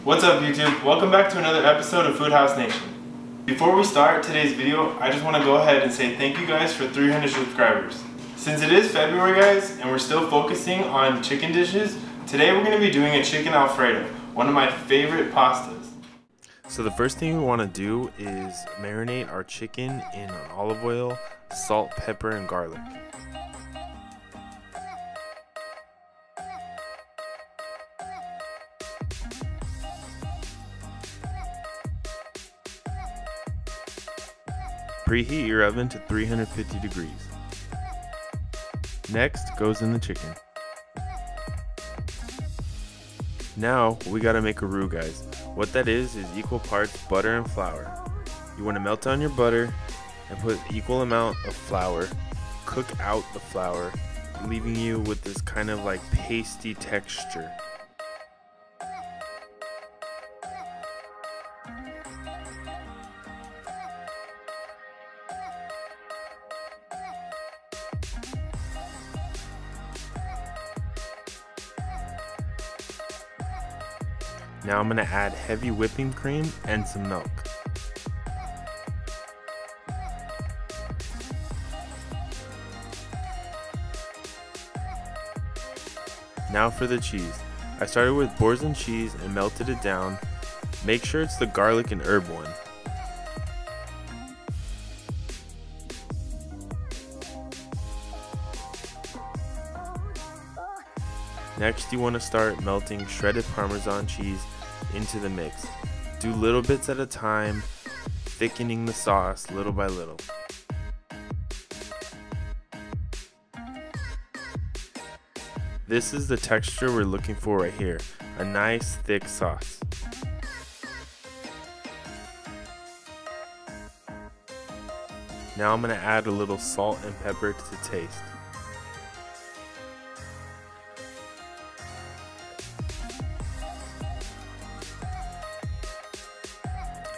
What's up YouTube? Welcome back to another episode of Food House Nation. Before we start today's video, I just want to go ahead and say thank you guys for 300 subscribers. Since it is February guys, and we're still focusing on chicken dishes, today we're going to be doing a chicken Alfredo, one of my favorite pastas. So the first thing we want to do is marinate our chicken in olive oil, salt, pepper, and garlic. Preheat your oven to 350 degrees. Next goes in the chicken. Now we gotta make a roux guys. What that is equal parts butter and flour. You want to melt down your butter and put equal amount of flour. Cook out the flour, leaving you with this kind of like pasty texture. Now I'm going to add heavy whipping cream and some milk. Now for the cheese. I started with Boursin cheese and melted it down. Make sure it's the garlic and herb one. Next you want to start melting shredded Parmesan cheese into the mix. Do little bits at a time, thickening the sauce little by little. This is the texture we're looking for right here, a nice thick sauce. Now I'm going to add a little salt and pepper to taste.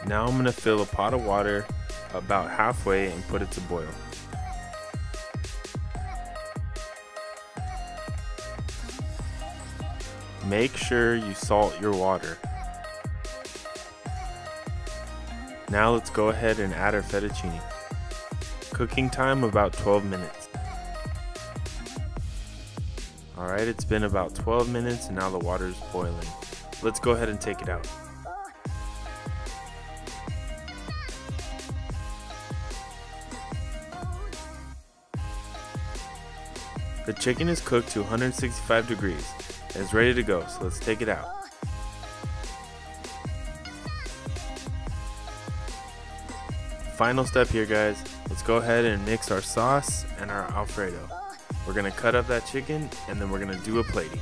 Now I'm going to fill a pot of water about halfway and put it to boil. Make sure you salt your water. Now let's go ahead and add our fettuccine. Cooking time about 12 minutes. Alright, it's been about 12 minutes and now the water is boiling. Let's go ahead and take it out. The chicken is cooked to 165 degrees and is ready to go, so let's take it out. Final step here guys, let's go ahead and mix our sauce and our Alfredo. We're going to cut up that chicken and then we're going to do a plating.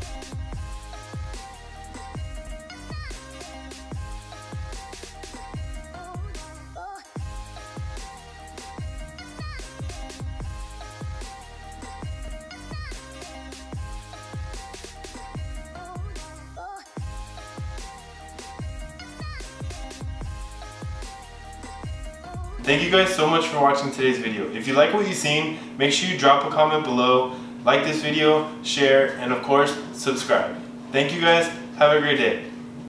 Thank you guys so much for watching today's video. If you like what you've seen, make sure you drop a comment below, like this video, share, and of course, subscribe. Thank you guys. Have a great day.